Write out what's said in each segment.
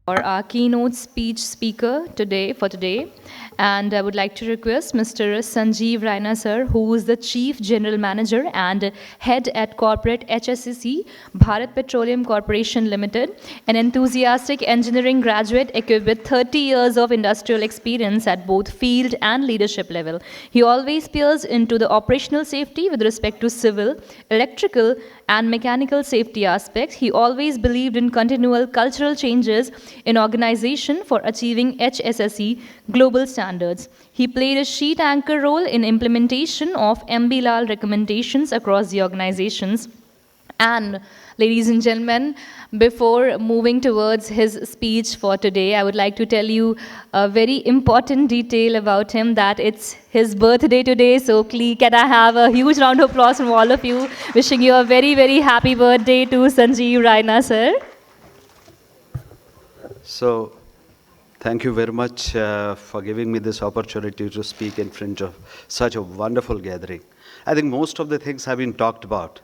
For our keynote speech speaker today, and I would like to request Mr. Sanjeev Raina sir, who is the Chief General Manager and Head at Corporate HSSE Bharat Petroleum Corporation Limited, an enthusiastic engineering graduate equipped with 30 years of industrial experience at both field and leadership level. He always peers into the operational safety with respect to civil, electrical, and mechanical safety aspects. He always believed in continual cultural changes in organization for achieving HSSE global standards. He played a sheet anchor role in implementation of MB Lal recommendations across the organizations. And ladies and gentlemen, before moving towards his speech for today, I would like to tell you a very important detail about him, that it's his birthday today. So please, can I have a huge round of applause from all of you, wishing you a very, very happy birthday to Sanjeev Raina, sir. So, thank you very much for giving me this opportunity to speak in front of such a wonderful gathering. I think most of the things have been talked about.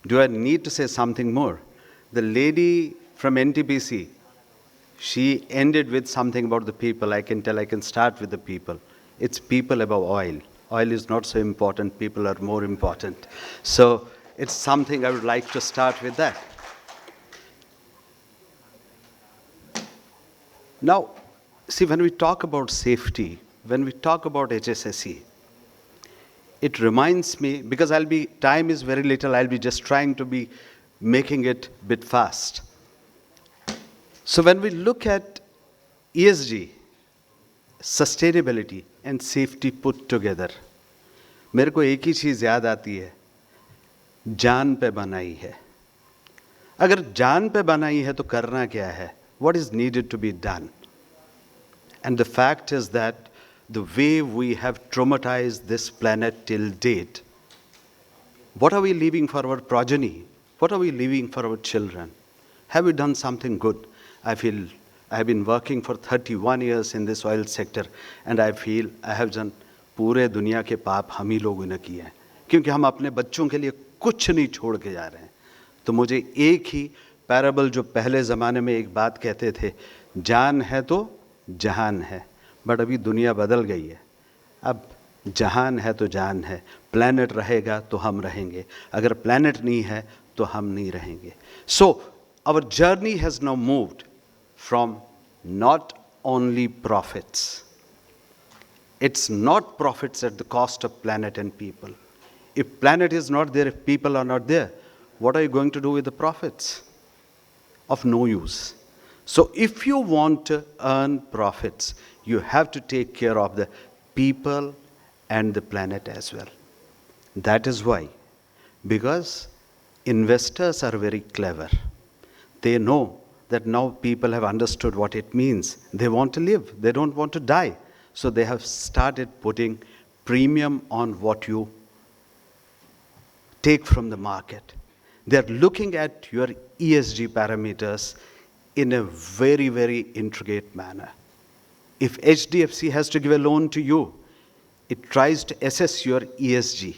Do I need to say something more? The lady from NTPC, she ended with something about the people. I can tell I can start with the people. It's people above oil. Oil is not so important. People are more important. So it's something I would like to start with that. Now, see, when we talk about safety, when we talk about HSSE, it reminds me, because time is very little, I'll be just trying to be making it a bit fast. So when we look at ESG, sustainability and safety put together, मेरे को एक ही चीज़ याद आती है, जान पे बनाई है. अगर जान पे बनाई है तो करना क्या है? What is needed to be done? And the fact is that the way we have traumatized this planet till date, what are we leaving for our progeny? What are we leaving for our children? Have we done something good? I feel I have been working for 31 years in this oil sector, and I feel I have done पूरे दुनिया के पाप हम ही लोगों ने किए हैं, क्योंकि हम अपने बच्चों के लिए कुछ नहीं छोड़ के जा रहे हैं. तो मुझे एक ही पैराबल, जो पहले ज़माने में एक बात कहते थे, जान है तो जहान है, बट अभी दुनिया बदल गई है. अब जहान है तो जान है. प्लैनेट रहेगा तो हम रहेंगे, अगर प्लैनेट नहीं है तो हम नहीं रहेंगे. So our journey has now moved from not only profits. It's not profits at the cost of planet and people. If planet is not there, if people are not there, what are you going to do with the profits? Of no use. So if you want to earn profits, you have to take care of the people and the planet as well. That is why, because investors are very clever. They know that now people have understood what it means. They want to live. They don't want to die. So they have started putting premium on what you take from the market. They're looking at your ESG parameters in a very, very intricate manner. If HDFC has to give a loan to you, it tries to assess your ESG.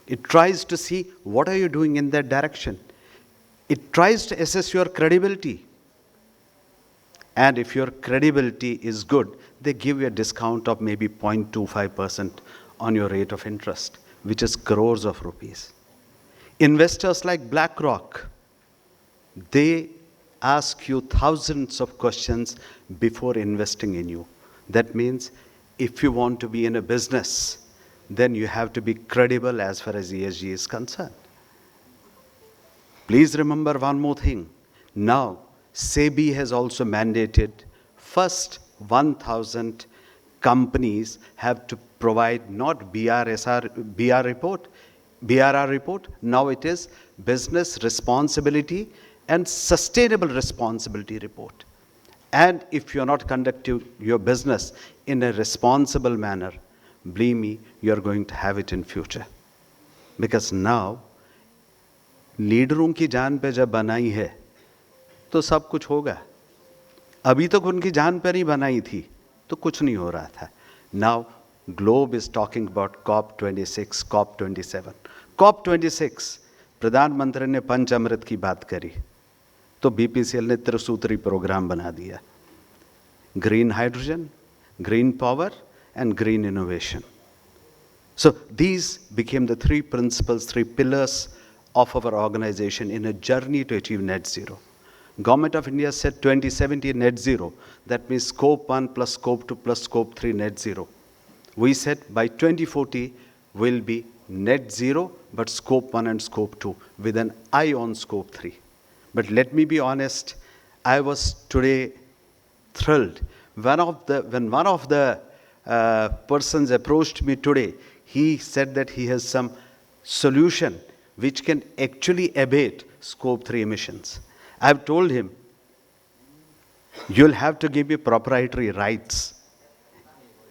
It tries to see what are you doing in that direction. It tries to assess your credibility. And if your credibility is good, they give you a discount of maybe 0.25% on your rate of interest, which is crores of rupees. Investors like BlackRock, they ask you thousands of questions before investing in you. That means if you want to be in a business, then you have to be credible as far as ESG is concerned. Please remember one more thing. Now, SEBI has also mandated first 1,000 companies have to provide not BRR report. Now it is business responsibility and sustainable responsibility report. And if you're not conducting your business in a responsible manner, believe me, you're going to have it in future. Because now, लीडरों की जान पे जब बनाई है, तो सब कुछ होगा. अभी तक उनकी जान पर ही बनाई थी तो कुछ नहीं हो रहा था. Now globe is talking about COP26, COP27. COP26, प्रधानमंत्री ने पंच अमृत की बात करी. तो BPCL ने त्रिसूत्री प्रोग्राम बना दिया, green hydrogen, green power, and green innovation. So these became the three principles, three pillars of our organization in a journey to achieve net zero. Government of India said 2070 net zero. That means scope 1 plus scope 2 plus scope 3 net zero. We said by 2040 will be net zero, but scope 1 and scope 2 with an eye on scope 3. But let me be honest, I was today thrilled. When one of the persons approached me today, he said that he has some solution which can actually abate scope 3 emissions. I've told him, you'll have to give me proprietary rights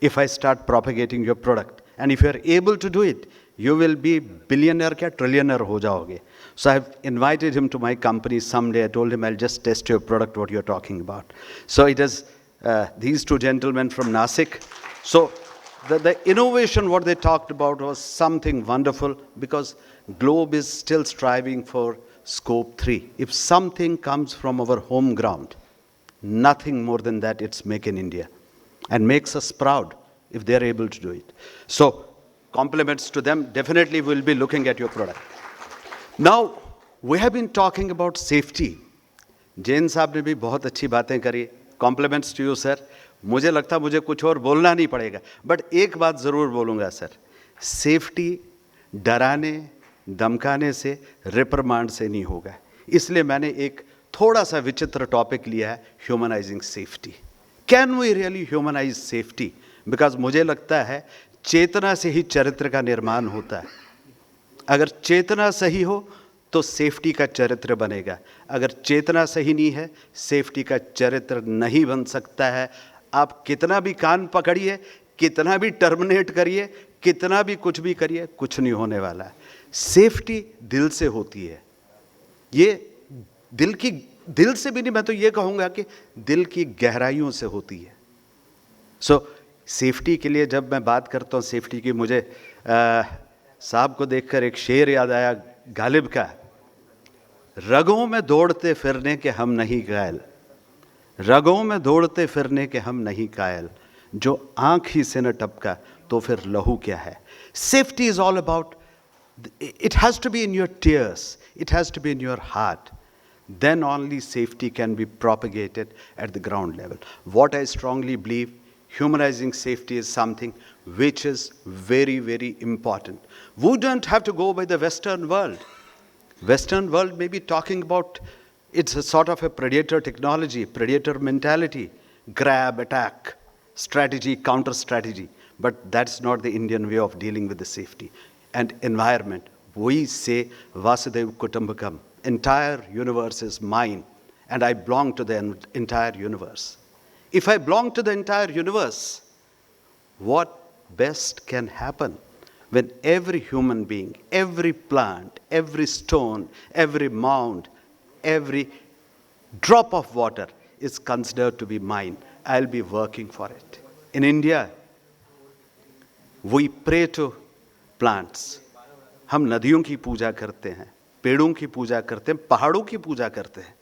if I start propagating your product. And if you're able to do it, you will be billionaire kya trillionaire ho jaoge. So I've invited him to my company someday. I told him I'll just test your product, what you're talking about. So it is these two gentlemen from Nasik. So the innovation, what they talked about was something wonderful, because globe is still striving for scope 3. If something comes from our home ground, nothing more than that, it's make in India, and makes us proud if they're able to do it. So compliments to them. Definitely we'll be looking at your product. Now, we have been talking about safety. Jain साहब ने भी बहुत अच्छी बातें करी. Compliments to you, sir. मुझे लगता मुझे कुछ और बोलना नहीं पड़ेगा, बट एक बात ज़रूर बोलूँगा सर. सेफ्टी डराने धमकाने से, रिप्रिमांड से नहीं होगा. इसलिए मैंने एक थोड़ा सा विचित्र टॉपिक लिया है, humanising safety. Can we really humanise safety? Because मुझे लगता है चेतना से ही चरित्र का निर्माण होता है. अगर चेतना सही हो तो सेफ्टी का चरित्र बनेगा. अगर चेतना सही नहीं है, सेफ्टी का चरित्र नहीं बन सकता है. आप कितना भी कान पकड़िए, कितना भी टर्मिनेट करिए, कितना भी कुछ भी करिए, कुछ नहीं होने वाला है. सेफ्टी दिल से होती है. ये दिल से भी नहीं, मैं तो ये कहूँगा कि दिल की गहराइयों से होती है. सो सेफ्टी के लिए जब मैं बात करता हूँ सेफ्टी की, मुझे साहब को देखकर एक शेर याद आया गालिब का. रगों में दौड़ते फिरने के हम नहीं कायल, रगों में दौड़ते फिरने के हम नहीं कायल, जो आँख ही से न टपका तो फिर लहू क्या है. Safety is all about, it has to be in your tears, it has to be in your heart. Then only safety can be propagated at the ground level. What I strongly believe, humanizing safety is something which is very, very important. We don't have to go by the Western world. Western world may be talking about, it's a sort of a predator technology, predator mentality, grab, attack, strategy, counter strategy. But that's not the Indian way of dealing with the safety. And environment, we say Vasudev Kutumbakam, entire universe is mine, and I belong to the entire universe. If I belong to the entire universe, what best can happen when every human being, every plant, every stone, every mound, every drop of water is considered to be mine? I'll be working for it. In India, we pray to plants. हम नदियों की पूजा करते हैं, पेड़ों की पूजा करते हैं, पहाड़ों की पूजा करते हैं.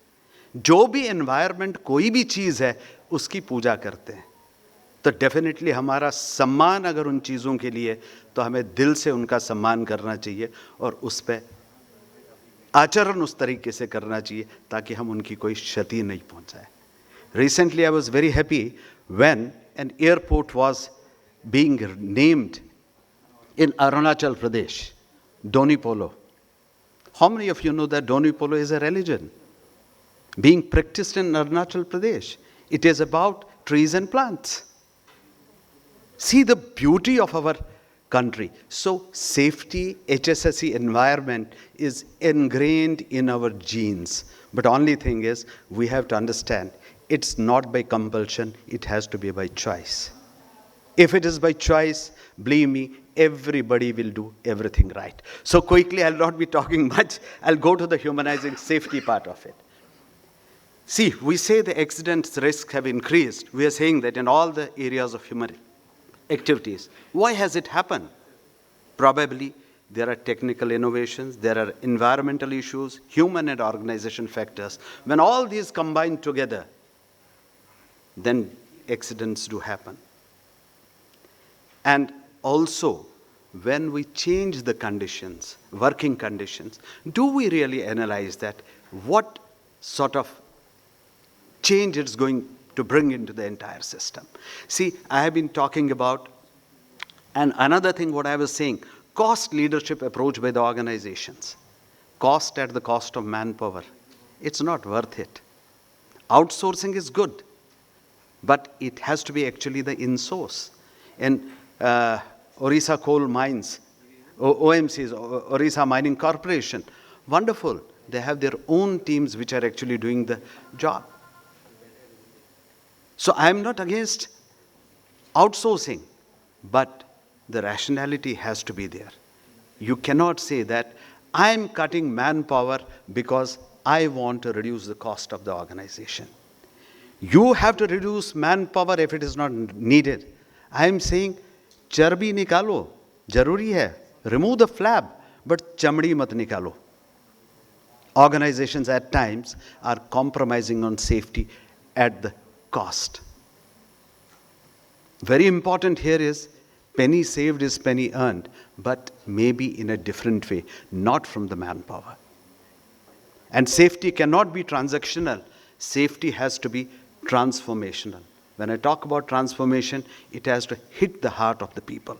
जो भी एनवायरनमेंट, कोई भी चीज़ है, उसकी पूजा करते हैं. तो डेफिनेटली हमारा सम्मान अगर उन चीज़ों के लिए, तो हमें दिल से उनका सम्मान करना चाहिए और उस पर आचरण उस तरीके से करना चाहिए ताकि हम उनकी कोई क्षति नहीं पहुंचाए. Recently I was very happy when an airport was being named in Arunachal Pradesh, Doni Polo. How many of you know that Doni Polo is a religion being practiced in Arunachal Pradesh? It is about trees and plants. See the beauty of our country. So safety, HSSE environment is ingrained in our genes. But only thing is, we have to understand, it's not by compulsion, it has to be by choice. If it is by choice, believe me, everybody will do everything right. So quickly, I'll not be talking much. I'll go to the humanizing safety part of it. See, we say the accidents risks have increased. We are saying that in all the areas of human activities. Why has it happened? Probably there are technical innovations, there are environmental issues, human and organization factors. When all these combine together, then accidents do happen. And also, when we change the conditions, working conditions, do we really analyze that what sort of change it's going to bring into the entire system? See, I have been talking about, and another thing what I was saying, cost leadership approach by the organizations. Cost at the cost of manpower. It's not worth it. Outsourcing is good, but it has to be actually the in-source. And Orissa Coal Mines, OMCs, Orissa Mining Corporation, wonderful. They have their own teams which are actually doing the job. So I am not against outsourcing, but the rationality has to be there. You cannot say that I am cutting manpower because I want to reduce the cost of the organization. You have to reduce manpower if it is not needed. I am saying, charbi nikalo, jaruri hai. Remove the flab, but chamdi mat nikalo. Organizations at times are compromising on safety at the cost. Very important here is, penny saved is penny earned, but maybe in a different way, not from the manpower. And safety cannot be transactional. Safety has to be transformational. When I talk about transformation, it has to hit the heart of the people.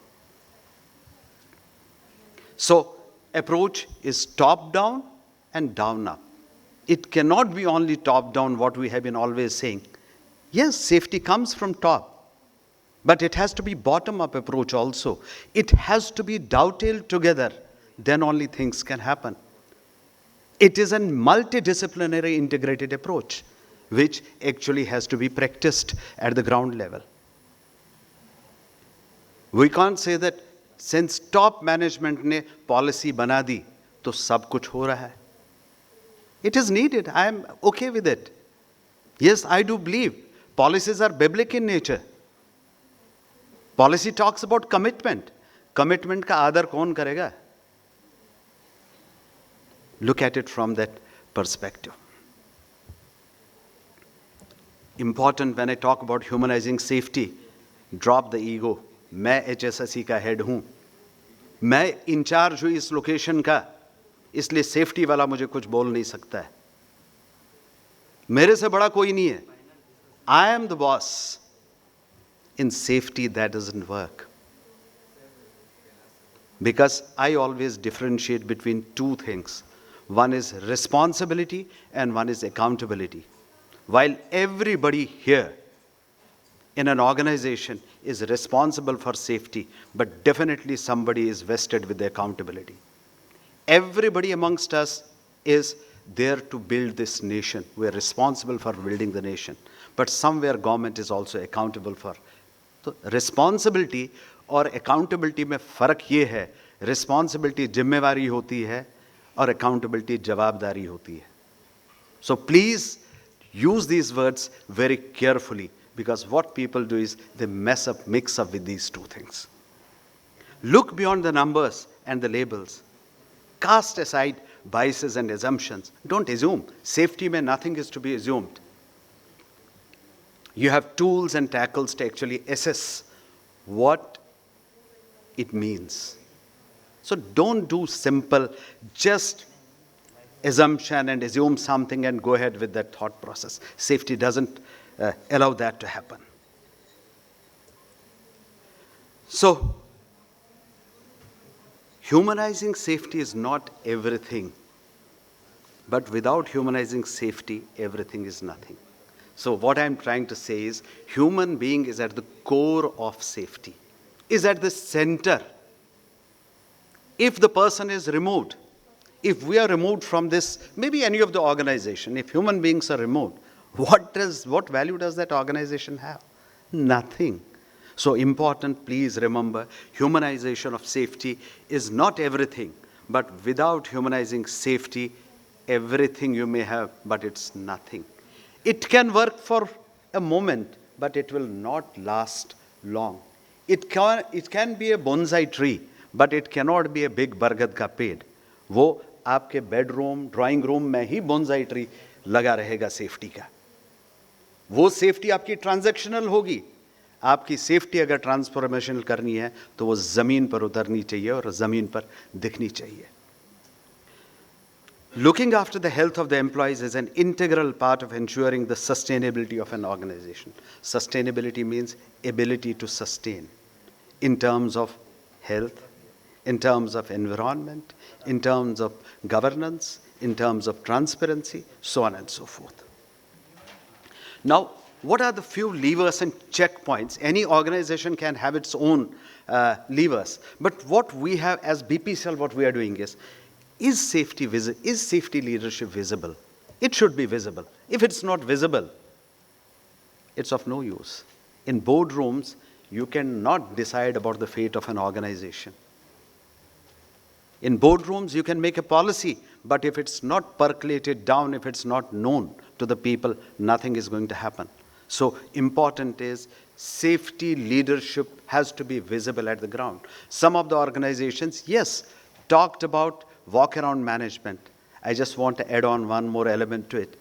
So, approach is top-down and down-up. It cannot be only top-down, what we have been always saying. Yes, safety comes from top, but it has to be bottom-up approach also. It has to be dovetailed together, then only things can happen. It is a multidisciplinary integrated approach, which actually has to be practiced at the ground level. We can't say that since top management ne policy bana di, to sab kuch ho raha hai. It is needed. I am okay with it. Yes, I do believe policies are biblical in nature. Policy talks about commitment. Commitment ka aadar kaun karega? Look at it from that perspective. Important when I talk about humanizing safety, drop the ego. मैं HSSE का head हूँ, मैं in charge हूँ इस location का, इसलिए safety वाला मुझे कुछ बोल नहीं सकता है, मेरे से बड़ा कोई नहीं है, I am the boss. In safety that doesn't work. Because I always differentiate between two things. One is responsibility and one is accountability. While everybody here in an organization is responsible for safety, but definitely somebody is vested with the accountability. Everybody amongst us is there to build this nation. We are responsible for building the nation. But somewhere government is also accountable for. So responsibility और accountability में फ़र्क ये है, responsibility जिम्मेवारी होती है और accountability जवाबदारी होती है. So please use these words very carefully, because what people do is they mix up with these two things. Look beyond the numbers and the labels. Cast aside biases and assumptions. Don't assume. Safety mein nothing is to be assumed. You have tools and tackles to actually assess what it means. So don't do simple, just assumption and assume something and go ahead with that thought process. Safety doesn't allow that to happen. So, humanizing safety is not everything. But without humanizing safety, everything is nothing. So what I'm trying to say is, human being is at the core of safety, is at the center. If the person is removed, if we are removed from this, maybe any of the organization, if human beings are removed, what value does that organization have? Nothing. So important, please remember, humanization of safety is not everything, but without humanizing safety, everything you may have, but it's nothing. It can work for a moment, but it will not last long. It can be a bonsai tree, but it cannot be a big बरगद का पेड़. वो आपके bedroom, drawing room में ही bonsai tree लगा रहेगा safety का. वो सेफ्टी आपकी ट्रांजैक्शनल होगी. आपकी सेफ्टी अगर ट्रांसफॉर्मेशनल करनी है तो वो जमीन पर उतरनी चाहिए और जमीन पर दिखनी चाहिए. Looking after the health of the employees is an integral part of ensuring the sustainability of an organization. Sustainability means ability to sustain in terms of health, in terms of environment, in terms of governance, in terms of transparency, so on and so forth. Now, what are the few levers and checkpoints? Any organization can have its own levers. But what we have as BPCL, what we are doing is safety leadership visible? It should be visible. If it's not visible, it's of no use. In boardrooms, you cannot decide about the fate of an organization. In boardrooms, you can make a policy, but if it's not percolated down, if it's not known to the people, nothing is going to happen. So important is safety leadership has to be visible at the ground. Some of the organizations, yes, talked about walk-around management. I just want to add on one more element to it.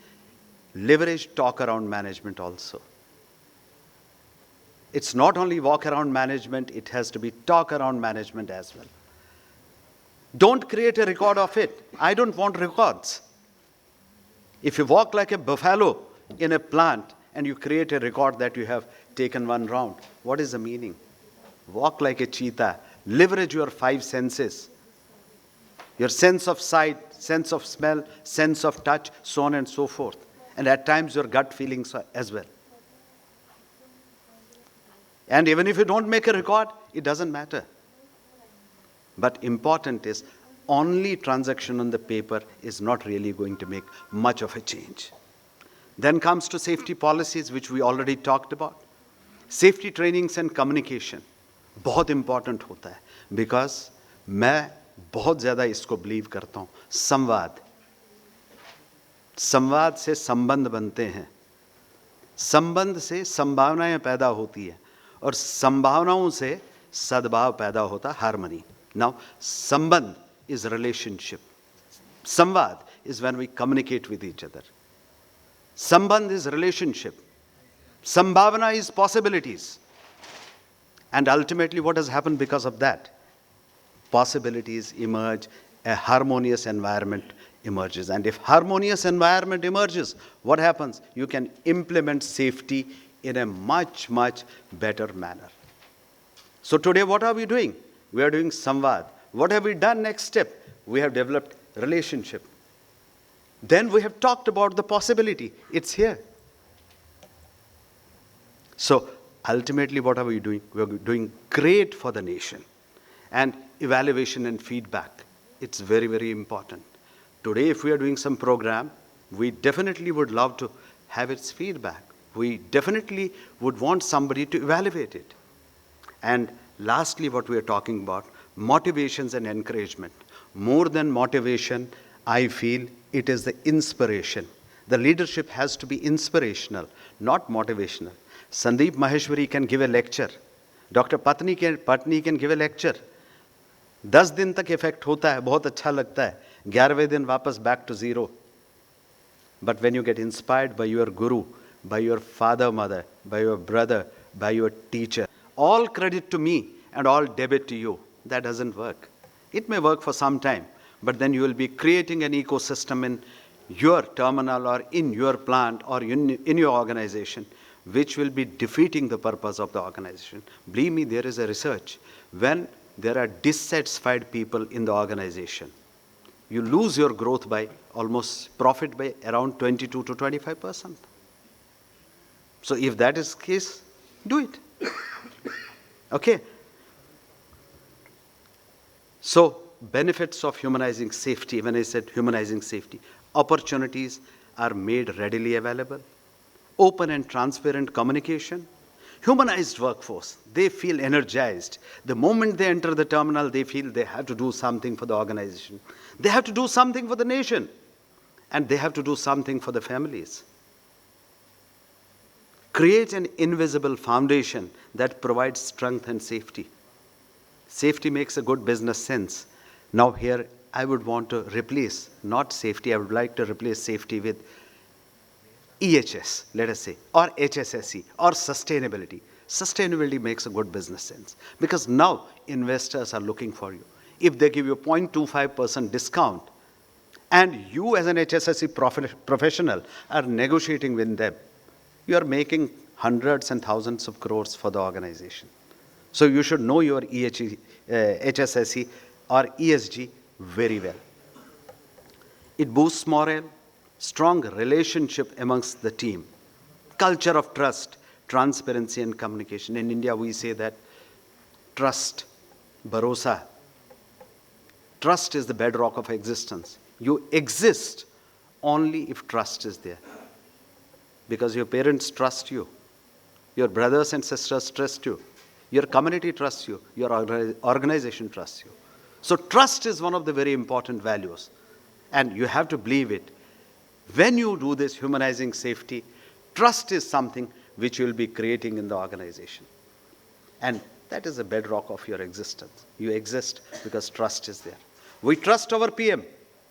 Leverage talk-around management also. It's not only walk-around management, it has to be talk-around management as well. Don't create a record of it. I don't want records. If you walk like a buffalo in a plant and you create a record that you have taken one round, what is the meaning? Walk like a cheetah. Leverage your five senses. Your sense of sight, sense of smell, sense of touch, so on and so forth. And at times your gut feelings as well. And even if you don't make a record, it doesn't matter. But important is only transaction on the paper is not really going to make much of a change. Then comes to safety policies, which we already talked about. Safety trainings and communication. बहुत important होता है. Because मैं बहुत ज़्यादा इसको believe करता हूँ. संवाद. संवाद से संबंध बनते हैं. संबंध से संभावनाएं पैदा होती है. और संभावनाओं से सद्भाव पैदा होता है, harmony. Now, sambandh is relationship. Samvad is when we communicate with each other. Sambandh is relationship. Sambhavana is possibilities. And ultimately, what has happened because of that? Possibilities emerge, a harmonious environment emerges. And if harmonious environment emerges, what happens? You can implement safety in a much, much better manner. So today, what are we doing? We are doing samvad. What have we done next step? We have developed relationship. Then we have talked about the possibility. It's here. So ultimately, what are we doing? We are doing great for the nation. And evaluation and feedback. It's very, very important. Today, if we are doing some program, we definitely would love to have its feedback. We definitely would want somebody to evaluate it. And lastly, what we are talking about, motivations and encouragement. More than motivation, I feel it is the inspiration. The leadership has to be inspirational, not motivational. Sandeep Maheshwari can give a lecture. Dr. Patni can give a lecture. 10 दिन तक effect होता है, बहुत अच्छा लगता है. 11वें दिन वापस back to zero. But when you get inspired by your guru, by your father, mother, by your brother, by your teacher, all credit to me and all debit to you. That doesn't work. It may work for some time, but then you will be creating an ecosystem in your terminal or in your plant or in your organization, which will be defeating the purpose of the organization. Believe me, there is a research. When there are dissatisfied people in the organization, you lose your growth by almost profit by around 22 to 25%. So if that is the case, do it. Okay. So benefits of humanizing safety, when I said humanizing safety, opportunities are made readily available, open and transparent communication, humanized workforce, they feel energized. The moment they enter the terminal, they feel they have to do something for the organization. They have to do something for the nation. And they have to do something for the families. Create an invisible foundation that provides strength and safety. Safety makes a good business sense. Now here I would want to replace, not safety, I would like to replace safety with EHS, let us say, or HSSE, or sustainability. Sustainability makes a good business sense because now investors are looking for you. If they give you 0.25% discount and you as an HSSE professional are negotiating with them, you are making hundreds and thousands of crores for the organization. So you should know your HSSE or ESG very well. It boosts morale, strong relationship amongst the team, culture of trust, transparency and communication. In India, we say that trust, bharosa, trust is the bedrock of existence. You exist only if trust is there. Because your parents trust you, your brothers and sisters trust you, your community trusts you, your organization trusts you. So trust is one of the very important values, and you have to believe it. When you do this humanizing safety, trust is something which you will be creating in the organization. And that is the bedrock of your existence. You exist because trust is there. We trust our PM,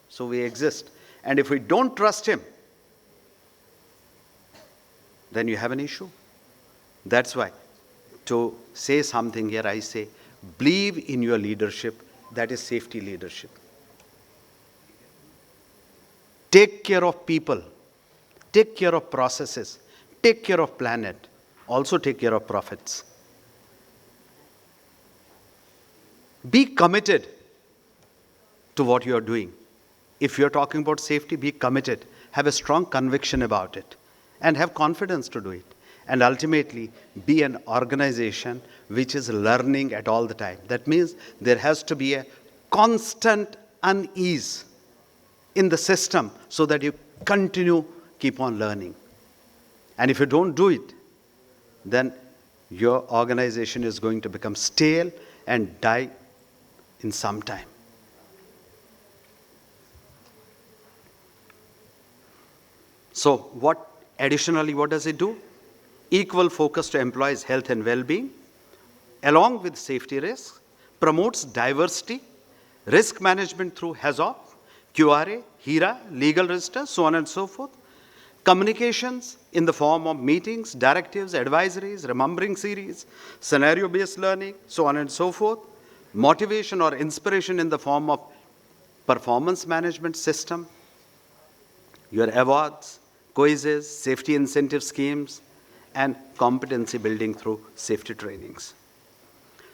so we exist. And if we don't trust him, then you have an issue. That's why, to say something here, I say, believe in your leadership. That is safety leadership. Take care of people. Take care of processes. Take care of planet. Also take care of profits. Be committed to what you are doing. If you are talking about safety, be committed. Have a strong conviction about it. And have confidence to do it. And ultimately, be an organization which is learning at all the time. That means there has to be a constant unease in the system so that you keep on learning. And if you don't do it, then your organization is going to become stale and die in some time. So additionally, what does it do? Equal focus to employees' health and well-being, along with safety risks, promotes diversity, risk management through HAZOP, QRA, HERA, legal register, so on and so forth, communications in the form of meetings, directives, advisories, remembering series, scenario-based learning, so on and so forth, motivation or inspiration in the form of performance management system, your awards, quizzes, safety incentive schemes, and competency building through safety trainings.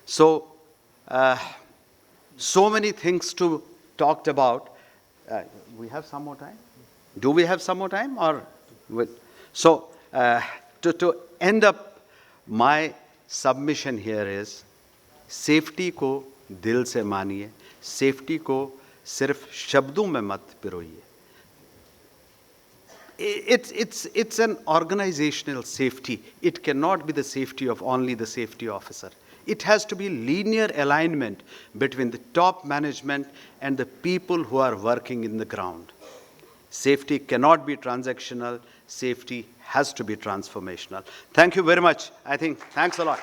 So, so many things to talk about. We have some more time? Do we have some more time? So, to end up my submission here is, safety को दिल से मानिए, safety को सिर्फ शब्दों में मत पिरोइए. It's an organizational safety. It cannot be the safety of only the safety officer. It has to be linear alignment between the top management and the people who are working in the ground. Safety cannot be transactional. Safety has to be transformational. Thank you very much. Thanks a lot.